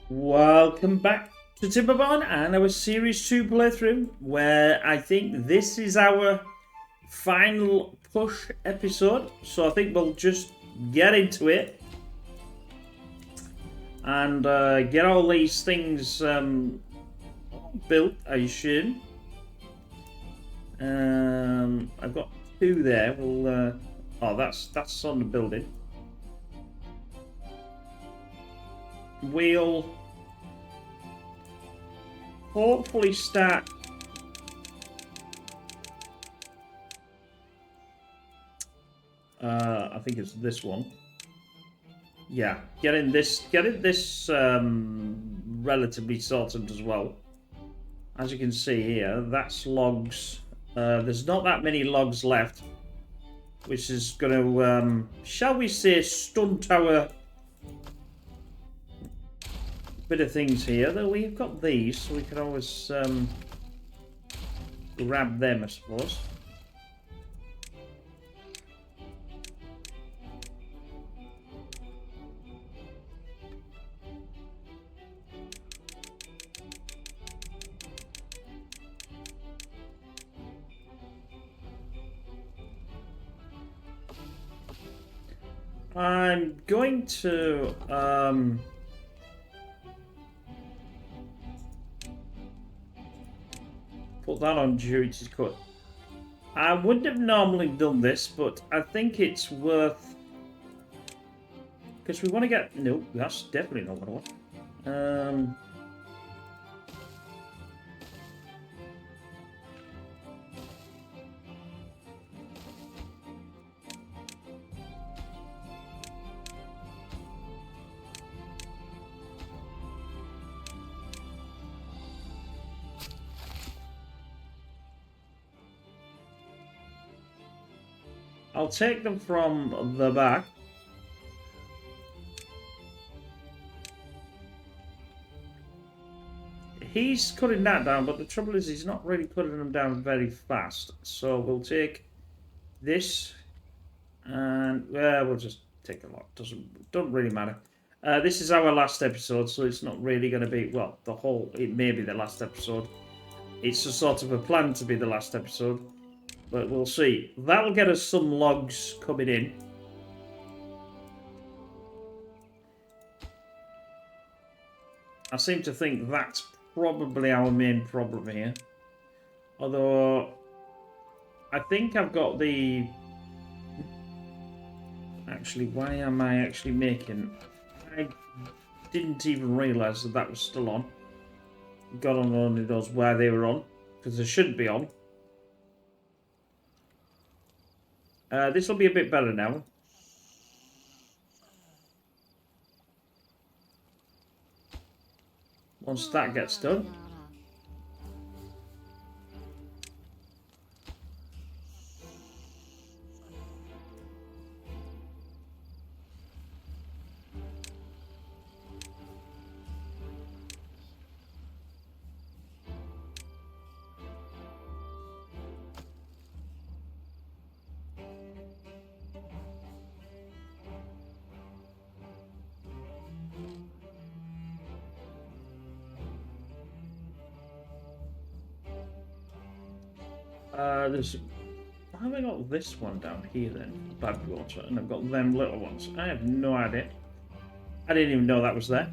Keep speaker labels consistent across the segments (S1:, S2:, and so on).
S1: Welcome back to Timberborn and our Series 2 playthrough, where I think this is our final push episode. So I think we'll just get into it and get all these things built, I assume. I've got two there. Oh, that's on the building. We'll hopefully start I think it's this one. Yeah, getting this relatively sorted as well. As you can see here, that's logs. There's not that many logs left, which is going to, shall we say, stunt our bit of things here. Though we've got these, so we can always grab them, I suppose. I'm going to put that on duty cut. I wouldn't have normally done this, but I think it's worth, because we want to get, no, that's definitely not what I want. I'll take them from the back. He's cutting that down, but the trouble is he's not really cutting them down very fast. So we'll take this, and we'll just take a lot. Doesn't really matter. This is our last episode, so it's not really going to be, well, it may be the last episode. It's a sort of a plan to be the last episode. But we'll see. That'll get us some logs coming in. I seem to think that's probably our main problem here. Although, I think I've got the... Actually, why am I actually making... I didn't even realise that that was still on. God only knows why they were on. Because they should be on. This will be a bit better now. Once that gets done. Why have I got this one down here then? Bad water, and I've got them little ones. I have no idea. I didn't even know that was there.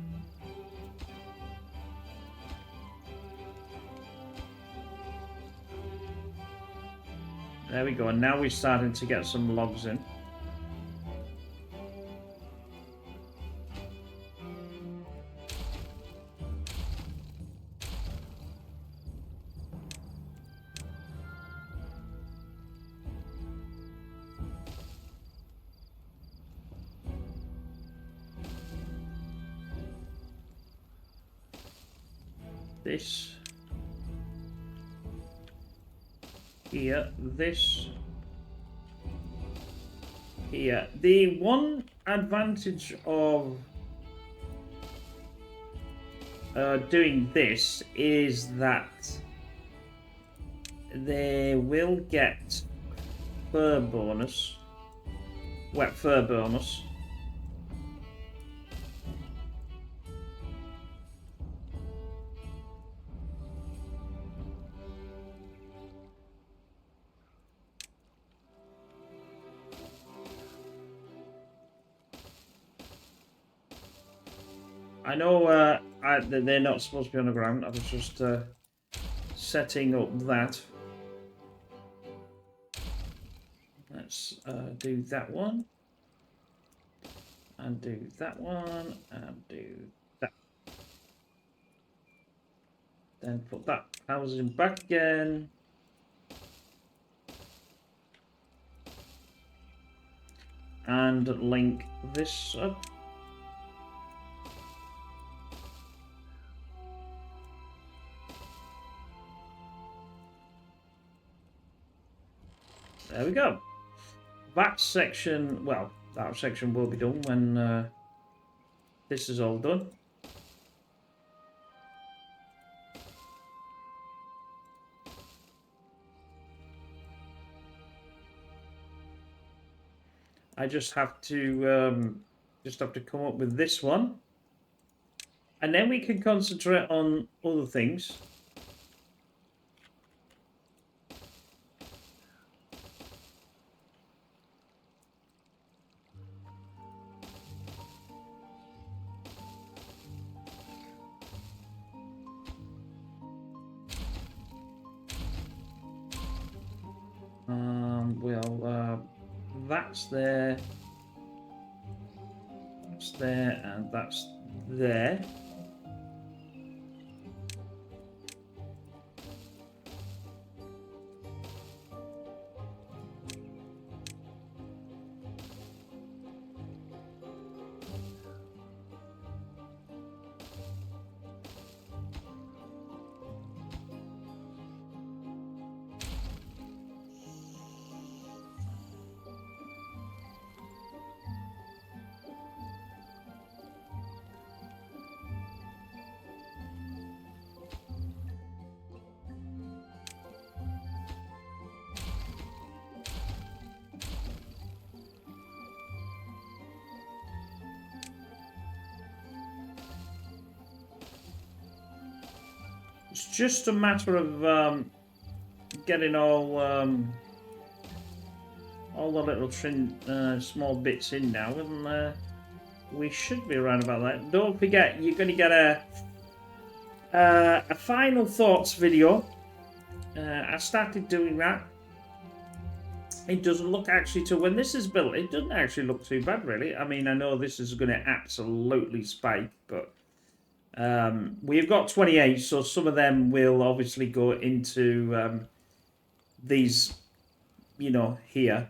S1: There we go, and now we're starting to get some logs in. This here, this here. The one advantage of doing this is that they will get fur bonus, wet fur bonus. I know they're not supposed to be on the ground. I was just setting up that. Let's do that one. And do that one. And do that. Then put that housing back again. And link this up. There we go. That section, well, that section will be done when this is all done. I just have to come up with this one, and then we can concentrate on other things. That's there. That's there, and that's there. It's just a matter of getting all the little small bits in now, and we should be around about that. Don't forget, you're going to get a final thoughts video. I started doing that. It doesn't look actually, to when this is built, it doesn't actually look too bad, really. I mean, I know this is going to absolutely spike, but we've got 28, so some of them will obviously go into these, you know, here.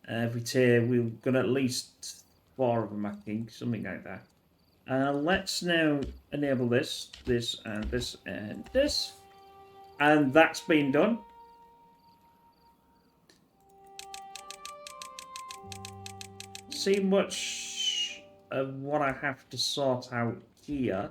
S1: Every tier, we've got at least 4 of them, I think, something like that. Let's now enable this, this, and this, and this. And that's been done. See much of what I have to sort out here.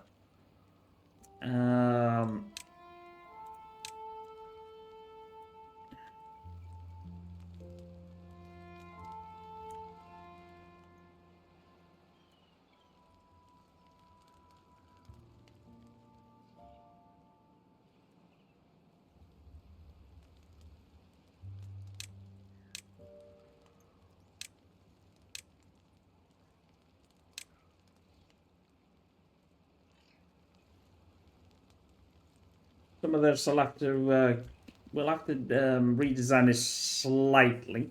S1: Some of this I'll have to, we'll have to redesign this slightly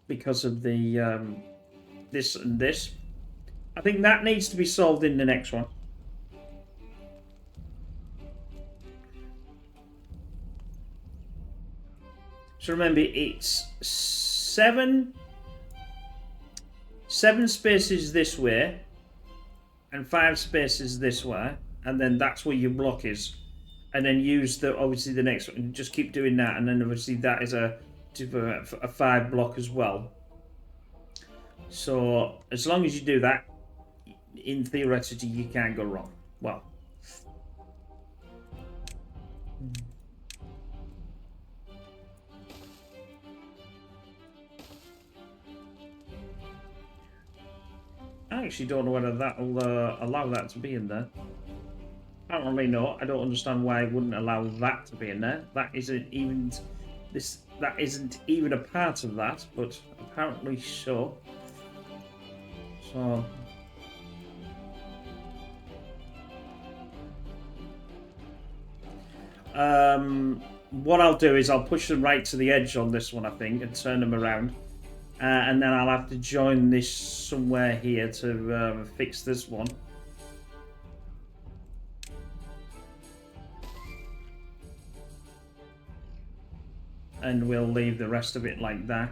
S1: because of the this and this. I think that needs to be solved in the next one. So remember, it's seven spaces this way and 5 spaces this way, and then that's where your block is. And then use obviously the next one. Just keep doing that, and then obviously that is a 5 block as well. So as long as you do that, in theoretically you can't go wrong. Well, I actually don't know whether that will allow that to be in there. I don't really know. I don't understand why I wouldn't allow that to be in there. That isn't even a part of that, but apparently so. So What I'll do is I'll push them right to the edge on this one, I think, and turn them around. And then I'll have to join this somewhere here to fix this one. And we'll leave the rest of it like that.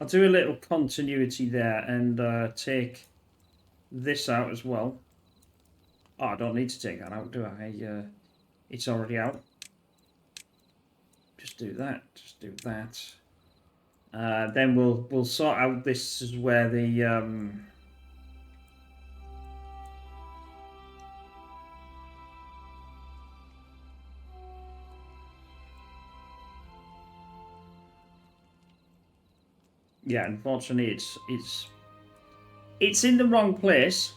S1: I'll do a little continuity there and take this out as well. Oh, I don't need to take that out, do I? It's already out. Just do that. Just do that. Then we'll sort out this is where the yeah, unfortunately it's in the wrong place.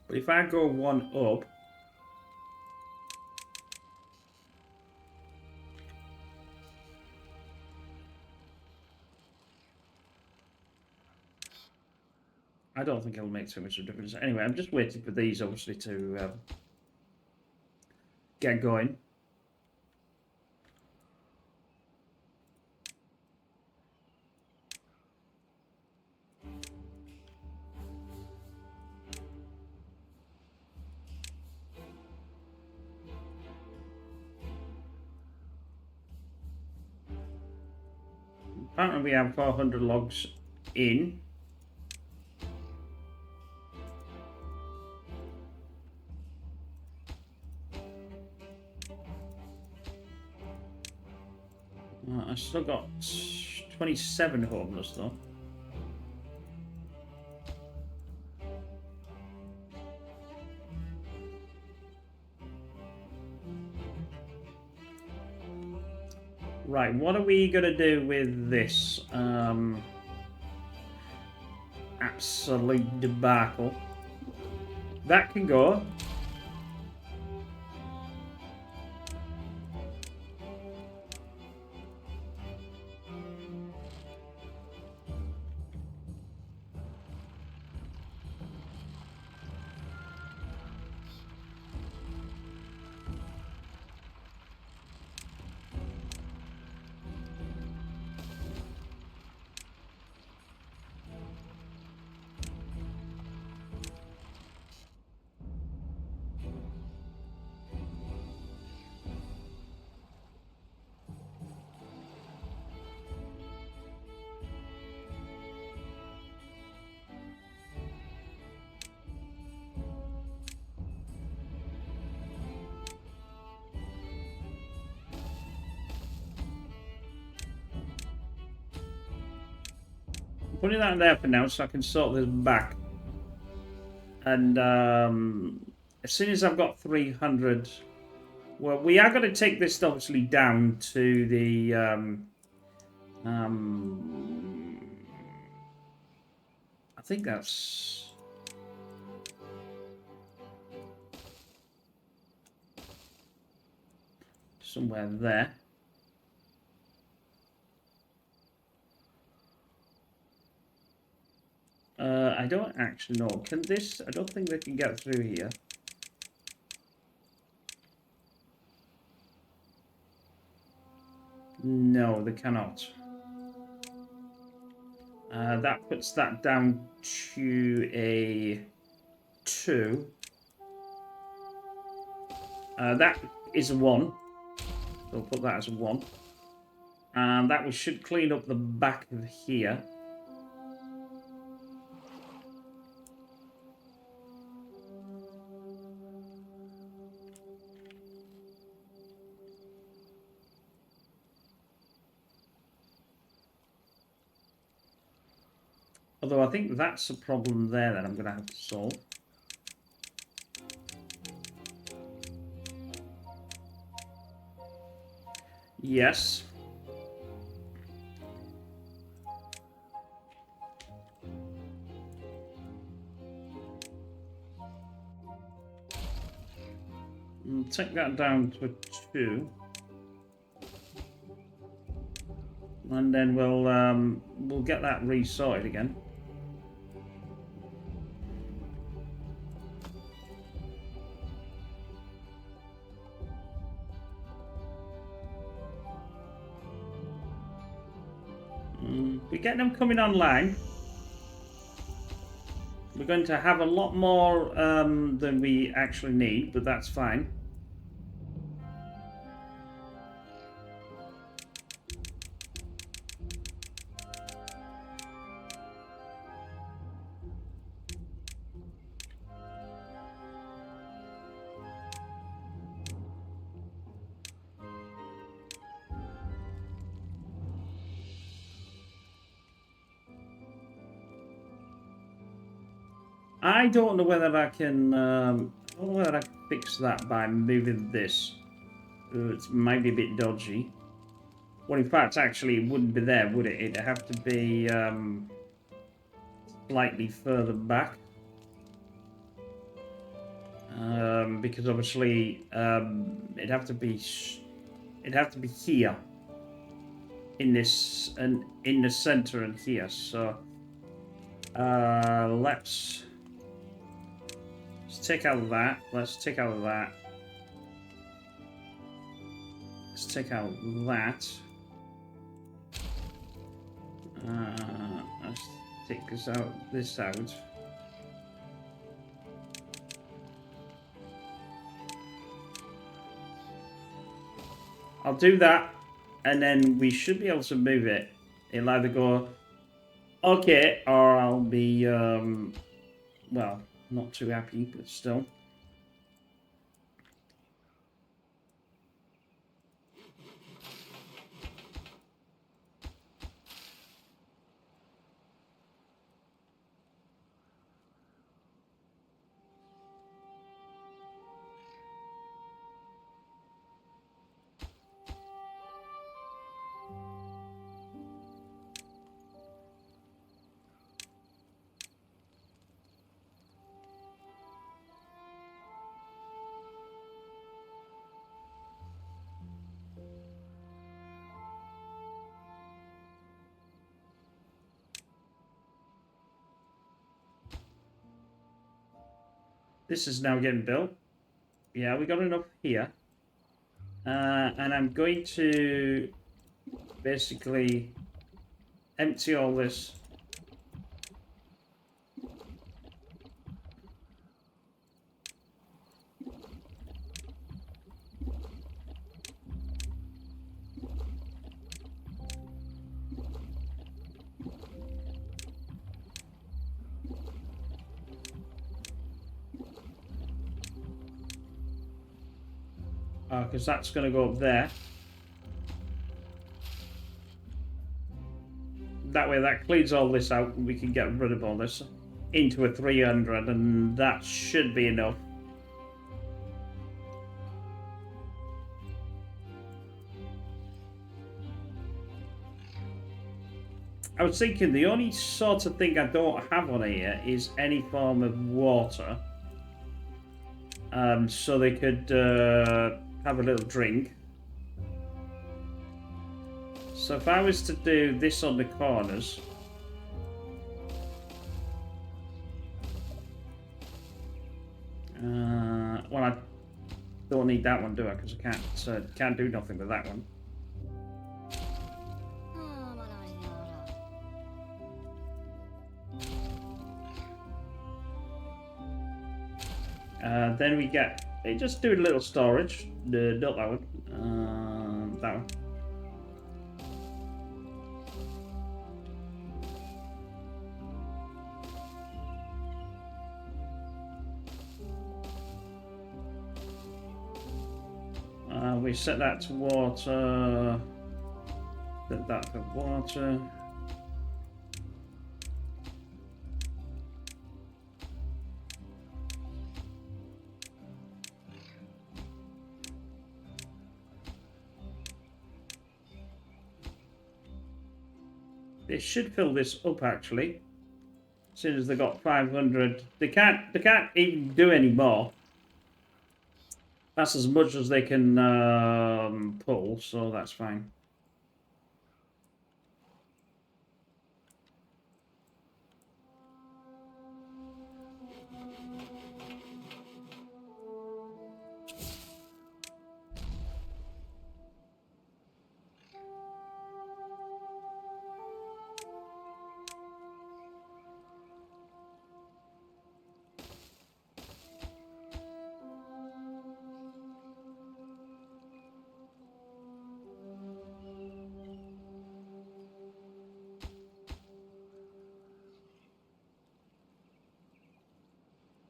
S1: But if I go one up, I don't think it'll make too much of a difference. Anyway, I'm just waiting for these, obviously, to get going. Apparently we have 400 logs in. I still got 27 homeless though. Right, what are we going to do with this? Absolute debacle. That can go. Putting that there for now so I can sort this back. And as soon as I've got 300... Well, we are going to take this obviously down to the... I think that's... somewhere there. I don't actually know. Can this... I don't think they can get through here. No, they cannot. That puts that down to a 2. That is a 1. We'll put that as a 1. And that we should clean up the back of here. Although I think that's a problem there that I'm going to have to solve. Yes. Take that down to a 2. And then we'll get that resorted again. We're getting them coming online. We're going to have a lot more than we actually need, but that's fine. I don't know whether I can. I don't know whether I can fix that by moving this. It might be a bit dodgy. Well, in fact, actually, it wouldn't be there, would it? It'd have to be slightly further back, because obviously it'd have to be here in this and in the center and here. So let's take out that. Let's take out that. Let's take out that. Let's take this out. I'll do that, and then we should be able to move it. It'll either go okay, or I'll be, well, not too happy, but still. This is now getting built. Yeah, we got enough here. And I'm going to basically empty all this. Because that's going to go up there. That way that cleans all this out and we can get rid of all this into a 300, and that should be enough. I was thinking the only sort of thing I don't have on here is any form of water. So they could have a little drink. So if I was to do this on the corners, well, I don't need that one, do I? Because I can't do nothing with that one. Then we get. They just do a little storage. Not that one. That one. We set that to water. Set that for water. They should fill this up actually. As soon as they got 500, they can't even do any more. That's as much as they can pull, so that's fine.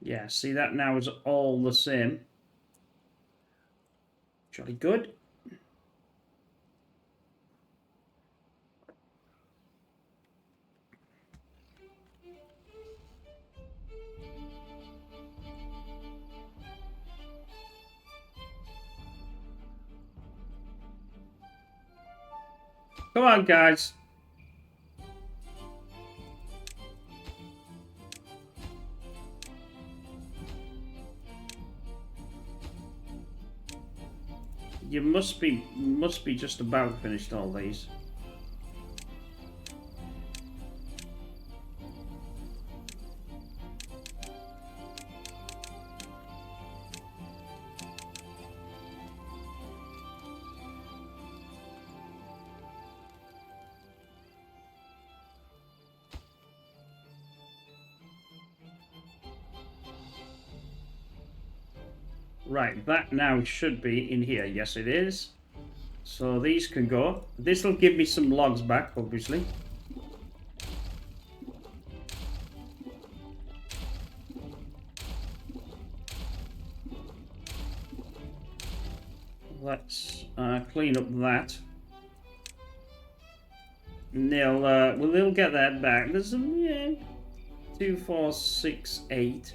S1: Yeah, see that now is all the same. Jolly good. Come on, guys. You must be just about finished all these. Right, that now should be in here. Yes, it is. So these can go. This will give me some logs back, obviously. Let's clean up that. And they'll get that back. There's some, yeah, 2, 4, 6, 8.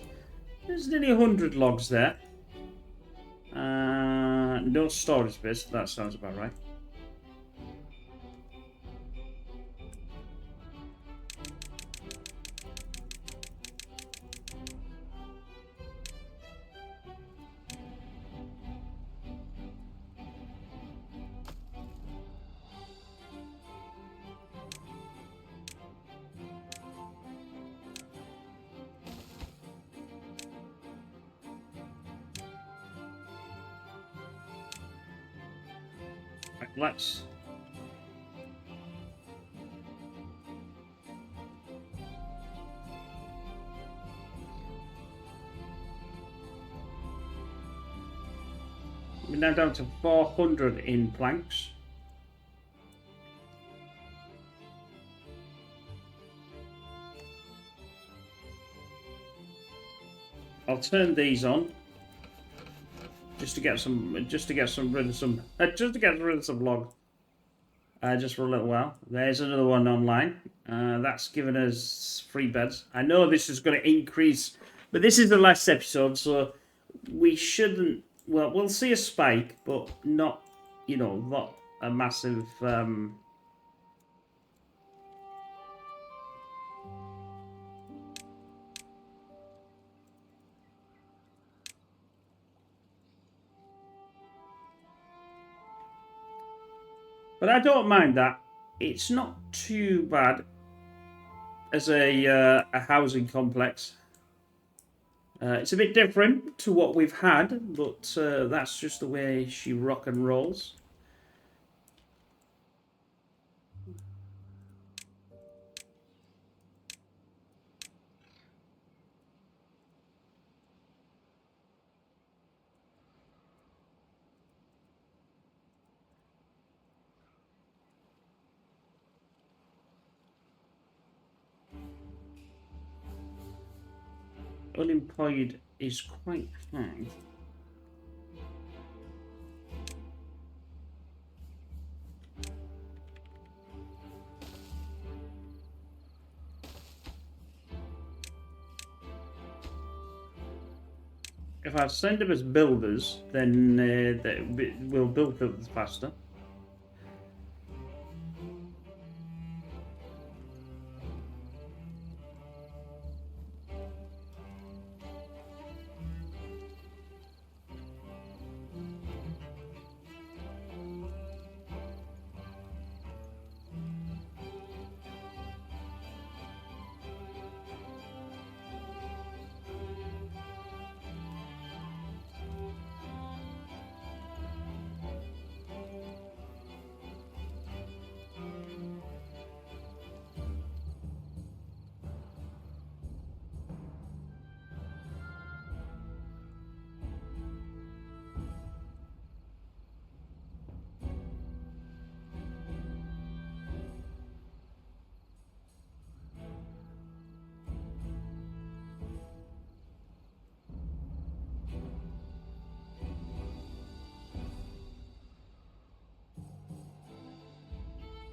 S1: There's nearly 100 logs there. No storage space. That sounds about right. Right, let's. We're now down to 400 in planks. I'll turn these on just to get some rid of some log. Just for a little while. There's another one online. That's given us 3 beds. I know this is going to increase, but this is the last episode, so we shouldn't. Well, we'll see a spike, but not, not a massive. But I don't mind that. It's not too bad as a housing complex. It's a bit different to what we've had, but that's just the way she rock and rolls. Unemployed is quite high. If I send them as builders, then we'll build builders faster.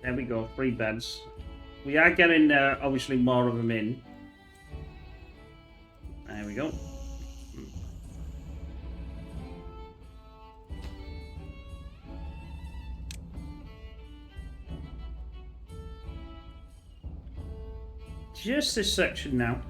S1: There we go, 3 beds. We are getting, obviously, more of them in. There we go. Just this section now.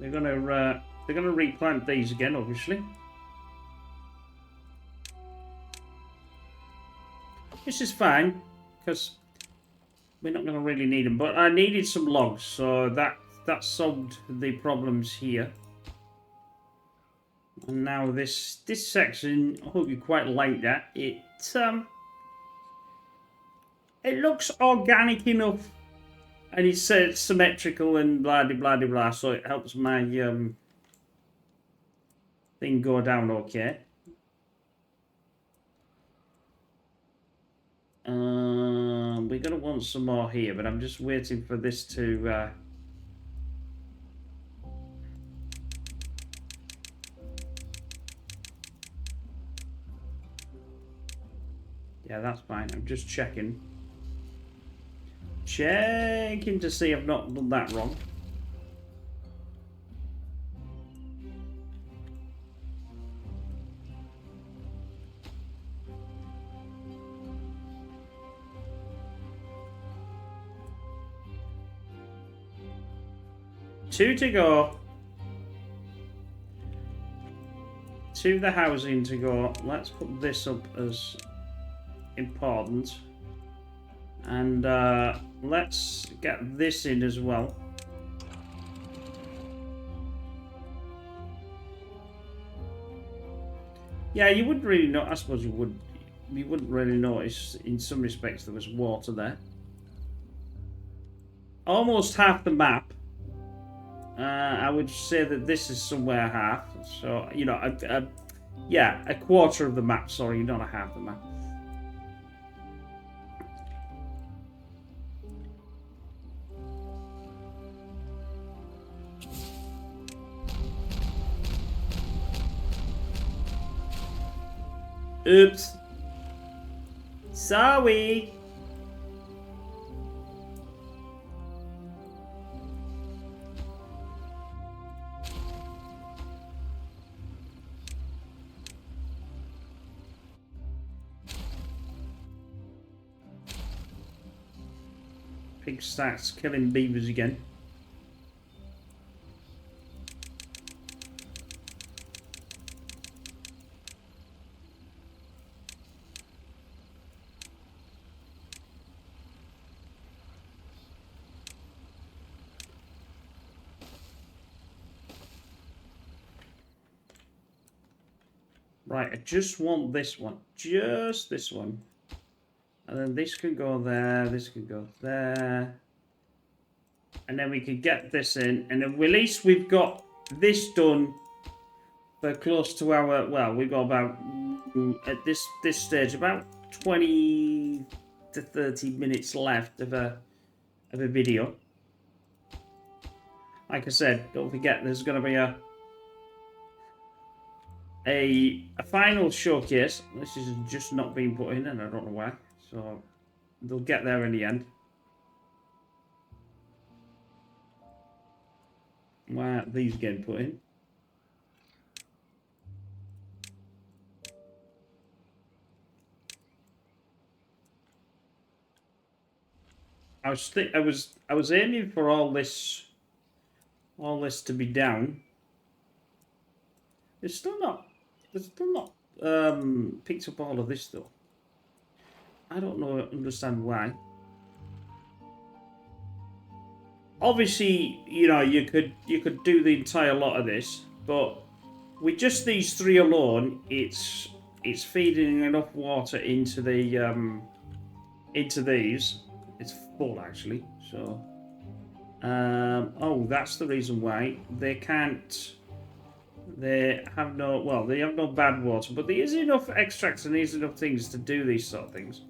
S1: They're gonna replant these again, obviously. This is fine because we're not gonna really need them. But I needed some logs, so that solved the problems here. And now this section, I hope you quite like that. It looks organic enough. And it's symmetrical and blah de blah de blah, so it helps my thing go down okay. We're gonna want some more here, but I'm just waiting for this to. Yeah, that's fine. I'm just checking. Checking to see I've not done that wrong. Two to go. To the housing to go. Let's put this up as important. And let's get this in as well. Yeah, you wouldn't really know. I suppose you would. You wouldn't really notice. In some respects, there was water there. Almost half the map. I would say that this is somewhere half. So you know, yeah, a quarter of the map. Sorry, not a half the map. Oops. Sorry. Pig starts killing beavers again. Right, I just want this one. Just this one. And then this can go there, this can go there. And then we can get this in. And then at least we've got this done for close to our... Well, we've got about, at this stage, about 20 to 30 minutes left of a video. Like I said, don't forget there's going to be a final showcase. This is just not being put in, and I don't know why. So they'll get there in the end. Why aren't these getting put in? I was aiming for all this to be down. It's still not picked up all of this though. I don't understand why. Obviously, you know, you could do the entire lot of this, but with just these 3 alone, it's it's feeding enough water into the into these. It's full actually. So, oh, that's the reason why they can't. They have no. Well, they have no bad water, but there is enough extracts and there's enough things to do these sort of things.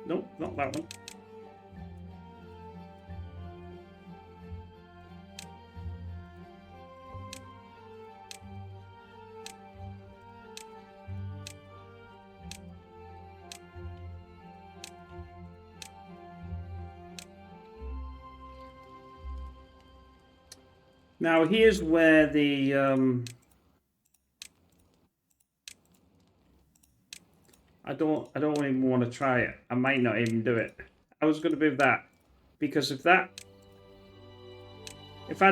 S1: Nope, not that one. Now here's where the I don't even want to try it. I might not even do it. I was going to do that because if I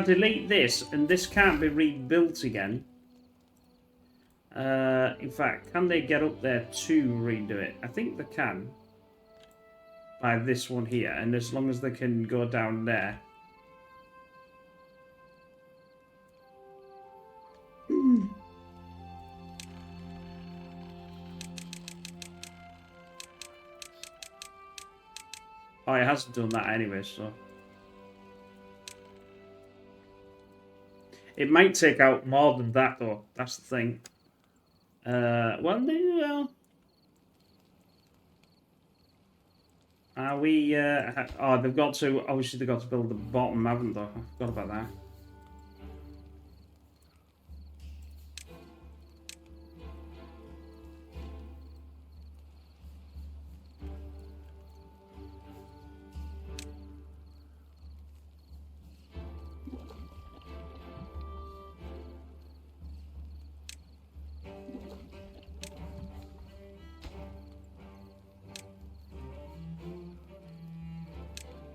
S1: delete this and this can't be rebuilt again. In fact, can they get up there to redo it? I think they can by this one here, and as long as they can go down there. Oh, it hasn't done that anyway, so. It might take out more than that, though. That's the thing. Well, are we, oh, they've got to, obviously they've got to build the bottom, haven't they? I forgot about that.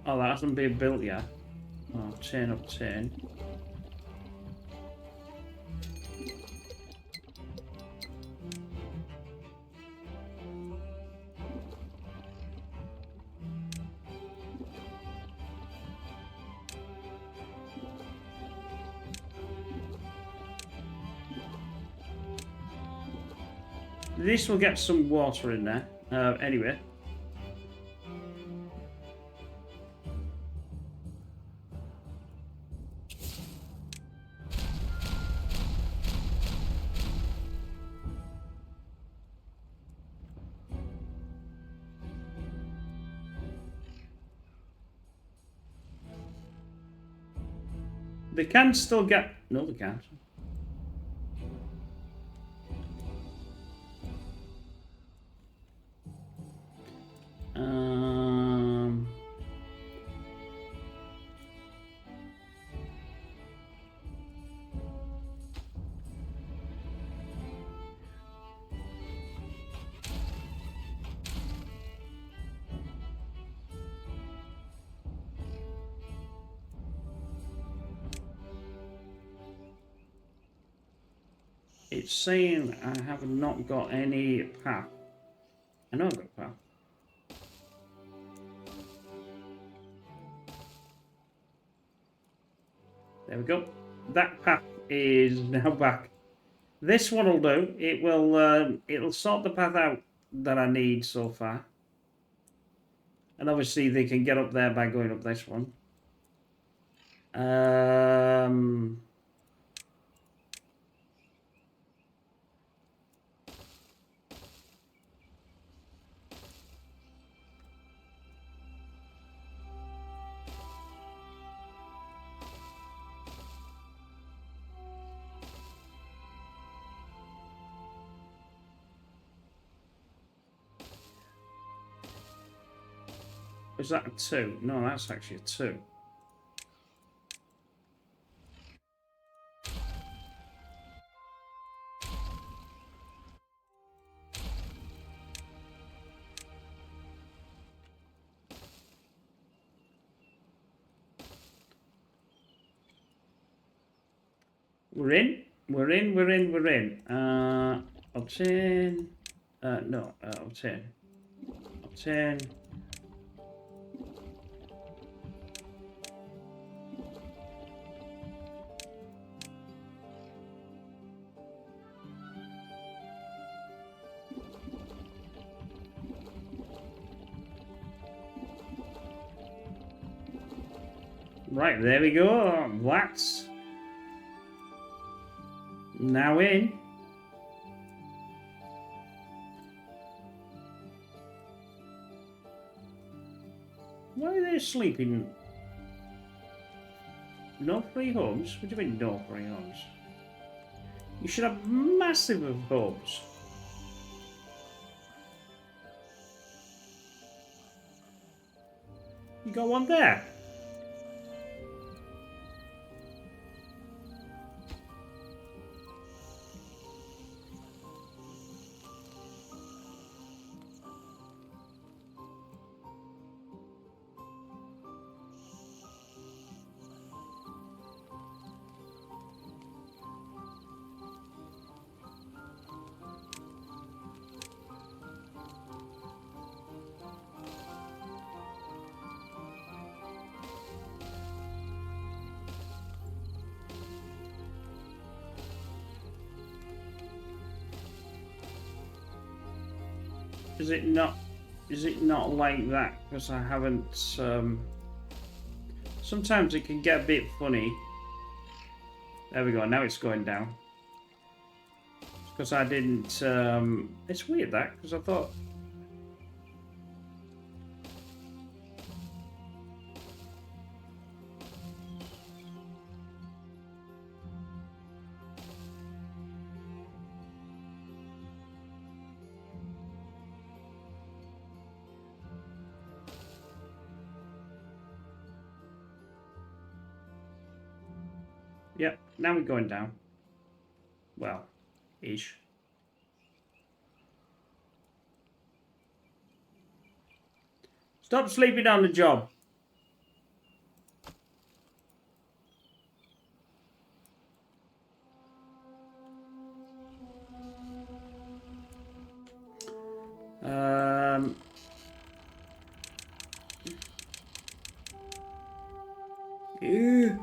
S1: Oh, that hasn't been built yet. Oh, chain up chain. This will get some water in there. Anyway. They can still get... No, they can't. It's saying I have not got any path. I know I've got a path. There we go. That path is now back. This one will do. It will. It'll sort the path out that I need so far. And obviously they can get up there by going up this one. Is that a 2? No, that's actually a 2. We're in. We're in. We're in. We're in. Obtain. No. Obtain. Obtain. Right, there we go. That's now in. Why are they sleeping? No free homes? What do you mean no free homes? You should have massive of homes. You got one there. Is it not? Is it not like that? Because I haven't. Sometimes it can get a bit funny. There we go. Now it's going down. Because I didn't. It's weird that because I thought. Yep, now we're going down. Well, ish. Stop sleeping on the job. Yeah.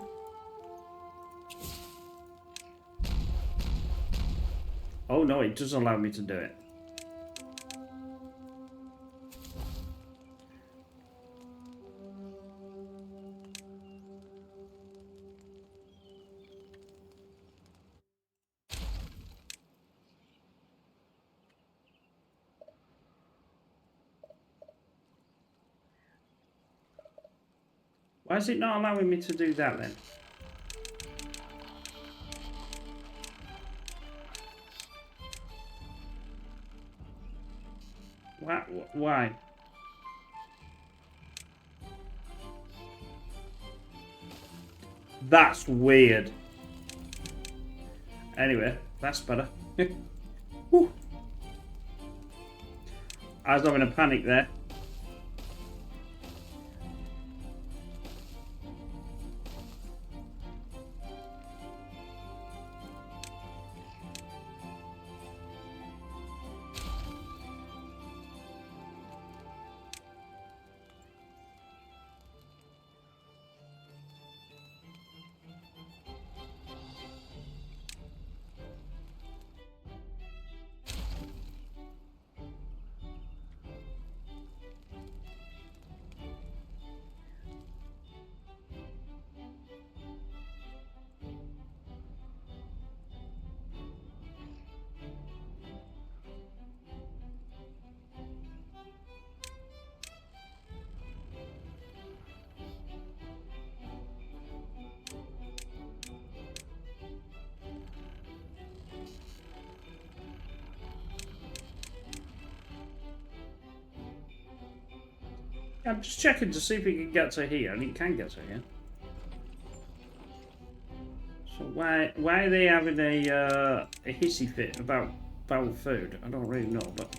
S1: Oh no, it doesn't allow me to do it. Why is it not allowing me to do that then? Why? That's weird. Anyway, that's better. Whew. I was having a panic there. I'm just checking to see if we can get to here, and it can get to here. So why are they having a hissy fit about food? I don't really know, but.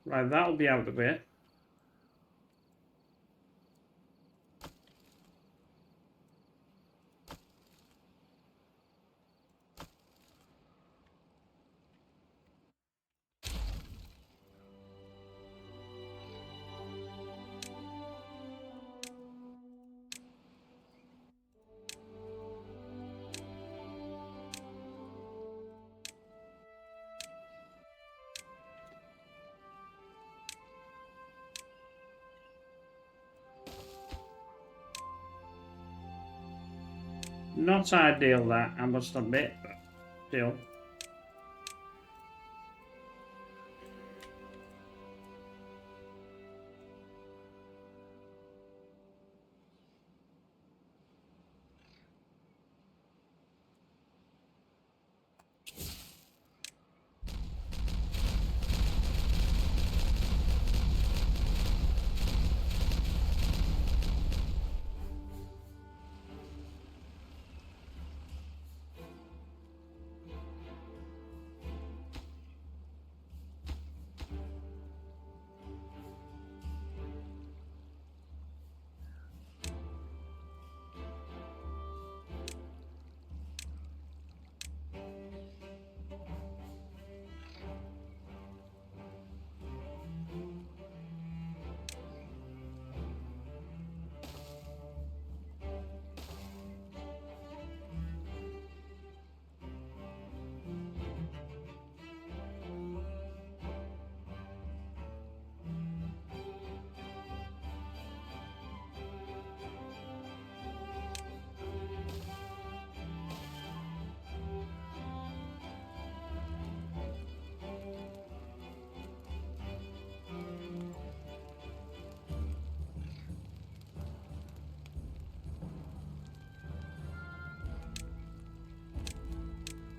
S1: Right, that'll be out of it. Not ideal, that, I must admit, but still.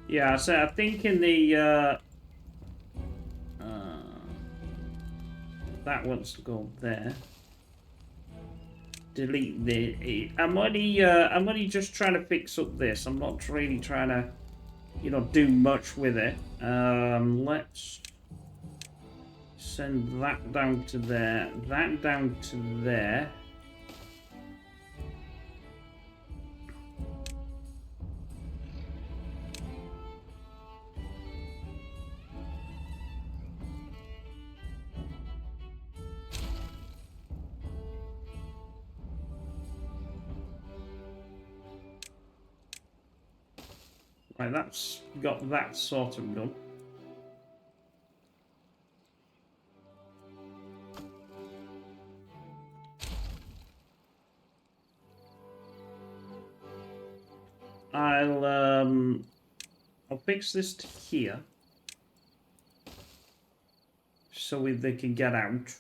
S1: Yeah, so I think in the that wants to go there. Delete the. I'm only just trying to fix up this. I'm not really trying to, do much with it. Let's send that down to there. That down to there. Right, that's got that sort of done. I'll fix this to here, so they can get out.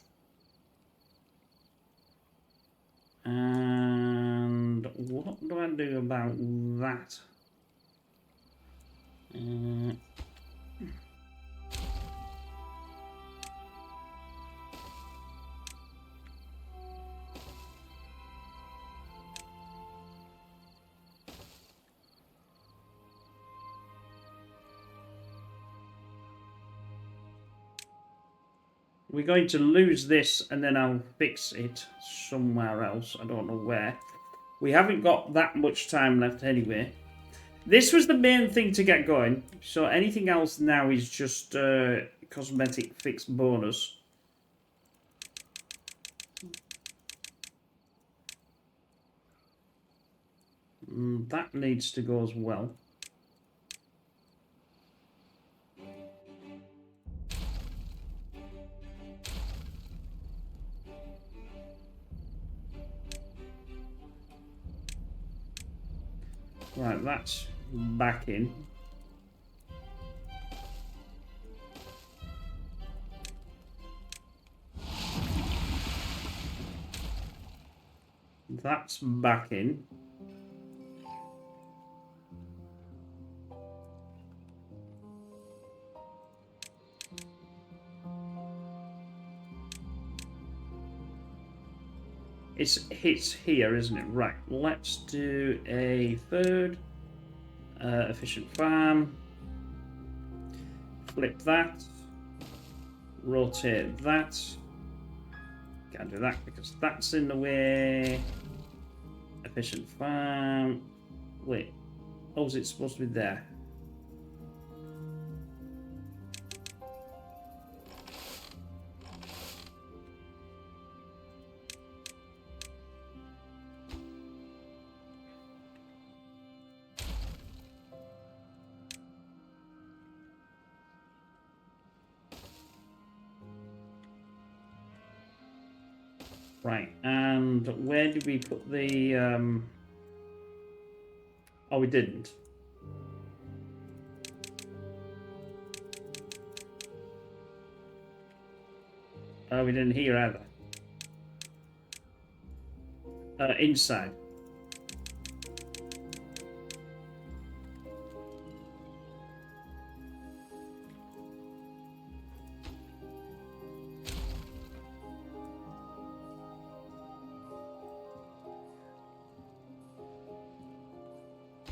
S1: And what do I do about that? We're going to lose this, and then I'll fix it somewhere else. I don't know where. We haven't got that much time left anyway. This was the main thing to get going. So anything else now is just cosmetic fix bonus. That needs to go as well. Right, that's back in. That's back in. It's here, isn't it? Right, let's do a third efficient farm. Flip that. Rotate that. Can't do that because that's in the way. Efficient farm. Wait. Oh, is it supposed to be there? Right, and where did we put the... Oh, we didn't. Oh, we didn't here either. Inside.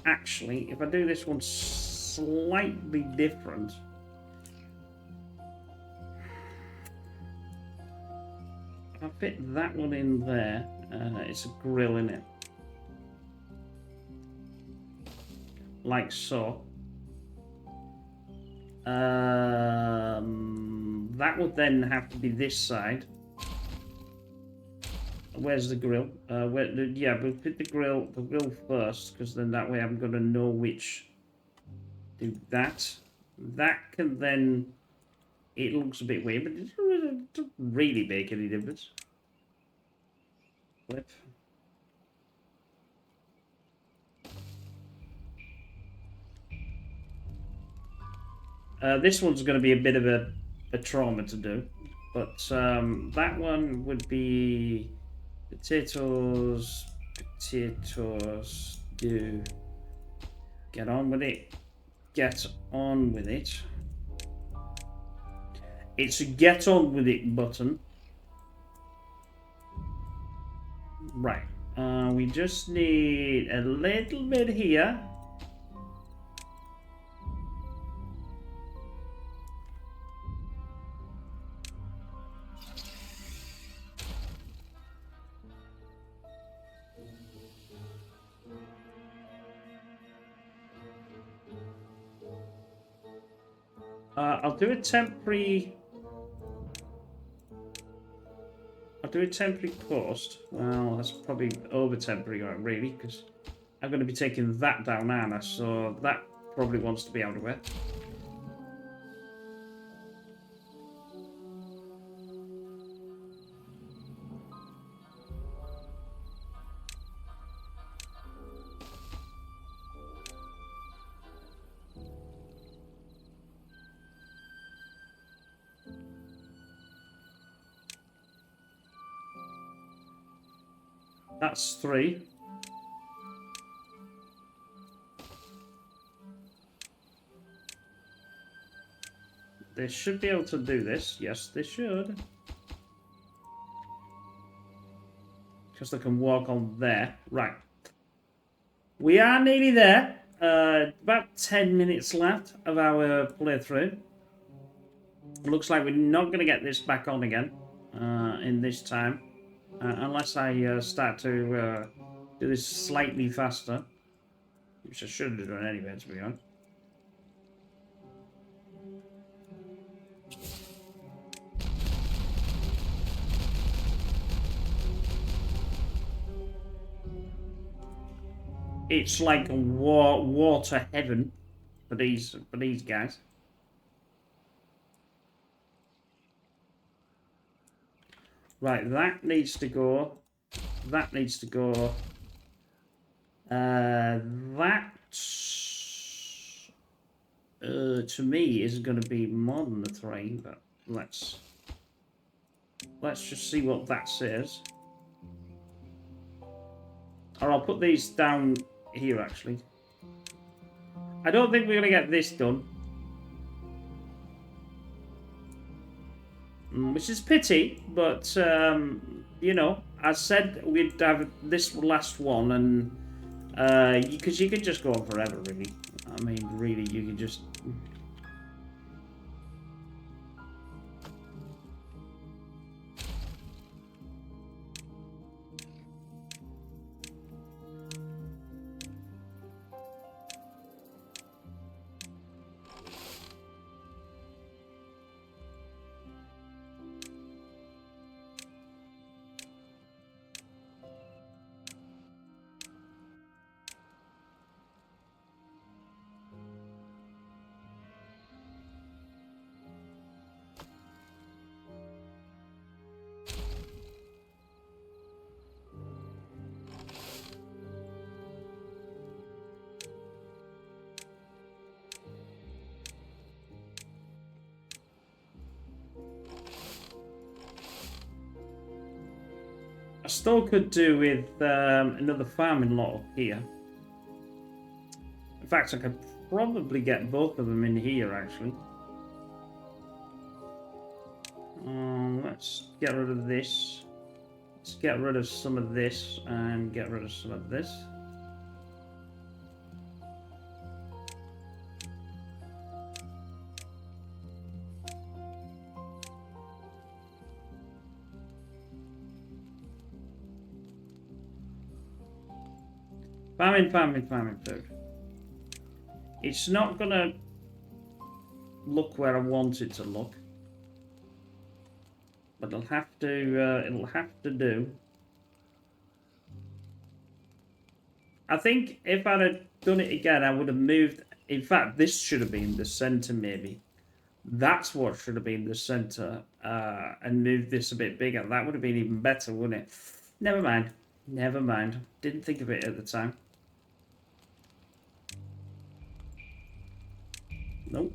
S1: Actually, if I do this one slightly different, if I fit that one in there, it's a grill in it, like so. That would then have to be this side. Where's the grill? Yeah, we'll put the grill first, because then that way I'm going to know which. Do that. That can then. It looks a bit weird, but it doesn't really make any difference. Flip. This one's going to be a bit of a trauma to do, but that one would be. Potatoes, do. Get on with it. Get on with it. It's a get on with it button. Right. We just need a little bit here. I'll do a temporary post. Well, that's probably over temporary, really, because I'm going to be taking that down, aren't I? So that probably wants to be out of it. That's 3. They should be able to do this. Yes, they should. Because they can walk on there. Right. We are nearly there. About 10 minutes left of our playthrough. Looks like we're not going to get this back on again in this time. Unless I start to do this slightly faster. Which I should have done anyway, to be honest. it's like a water heaven for these guys. Right, that needs to go. That needs to go. That to me is going to be more than the 3, but let's just see what that says. Or I'll put these down here actually. I don't think we're going to get this done. Which is pity, but you know, as said, we'd have this last one, and because you could just go on forever, really. I mean, really, you could just. I still could do with another farming lot up here. In fact, I could probably get both of them in here, actually. Let's get rid of this. Let's get rid of some of this and get rid of some of this. Farming food. It's not gonna look where I want it to look, but it'll have to do. I think if I'd have done it again, I would have moved. In fact, this should have been the center, maybe. That's what should have been the center, and moved this a bit bigger. That would have been even better, wouldn't it? Never mind. Never mind. Didn't think of it at the time. Nope.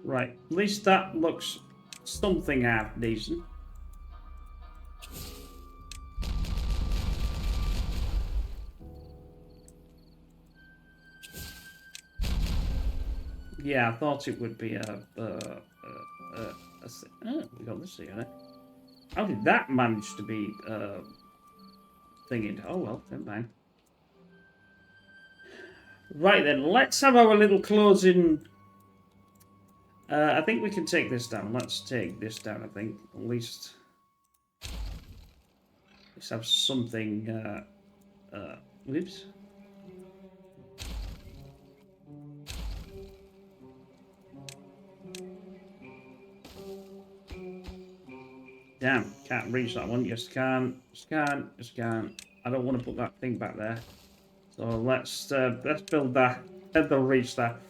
S1: Right, at least that looks something half decent. Yeah, I thought it would be oh, we got this here. How did that manage to be thinking? Oh well, never mind. Right then, let's have our little closing. I think we can take this down. Let's take this down, I think. At least let's have something. Whoops. Damn, can't reach that one. Yes, can. Yes, can. Yes, can. I don't want to put that thing back there. So let's build that. And they'll reach that.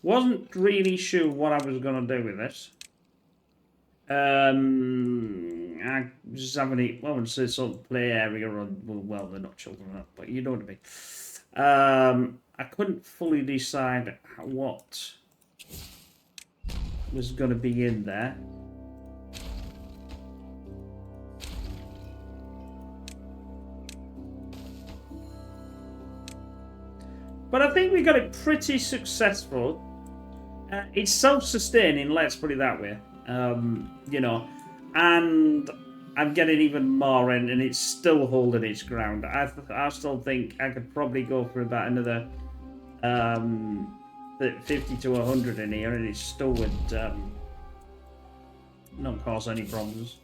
S1: Wasn't really sure what I was going to do with this. I just having it, well, I would say sort of play area, or, well, they're not children, but you know what I mean. I couldn't fully decide what was going to be in there. But I think we got it pretty successful. It's self-sustaining, let's put it that way. You know, and I'm getting even more in, and it's still holding its ground. I still think I could probably go for about another 50 to 100 in here, and it still would not cause any problems.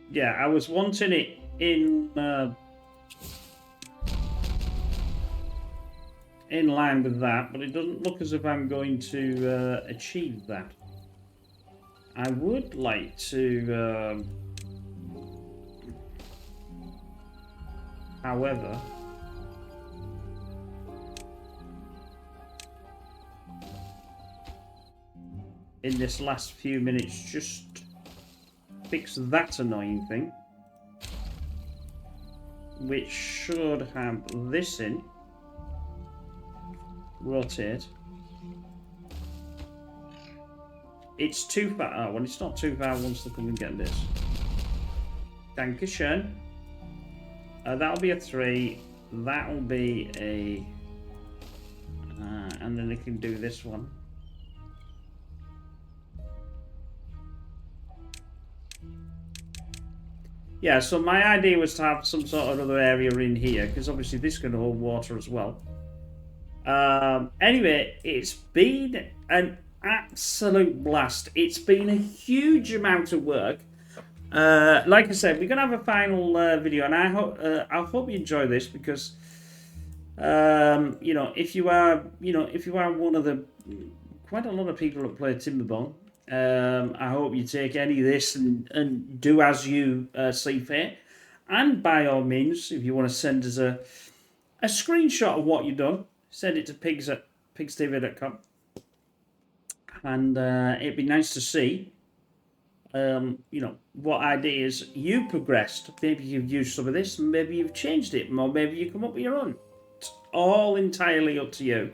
S1: Yeah, I was wanting it in line with that, but it doesn't look as if I'm going to achieve that. I would like to, however, in this last few minutes, just fix that annoying thing, which should have this in. Rotate. It's too far. Oh, well, it's not too far once they come and get this. Dankeschön. That'll be a 3. That'll be a... and then they can do this one. Yeah, so my idea was to have some sort of other area in here, because obviously this can hold water as well. Anyway, it's been an absolute blast. It's been a huge amount of work. Like I said, we're gonna have a final video, and I hope you enjoy this, because you know, if you are one of the quite a lot of people that play Timberborn, I hope you take any of this and do as you see fit. And by all means, if you want to send us a screenshot of what you've done, send it to pigstv.com. And it'd be nice to see, you know, what ideas you progressed. Maybe you've used some of this, and maybe you've changed it, or maybe you come up with your own. It's all entirely up to you.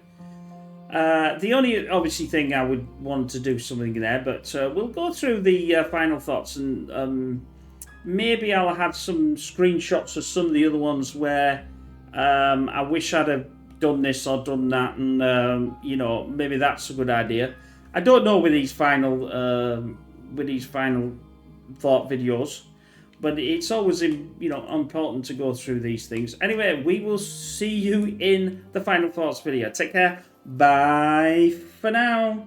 S1: The only obviously thing I would want to do something there, but we'll go through the final thoughts, and maybe I'll have some screenshots of some of the other ones where I wish I'd have done this or done that, and you know, maybe that's a good idea. I don't know with these final thought videos, but it's always important to go through these things. Anyway, we will see you in the final thoughts video. Take care. Bye for now.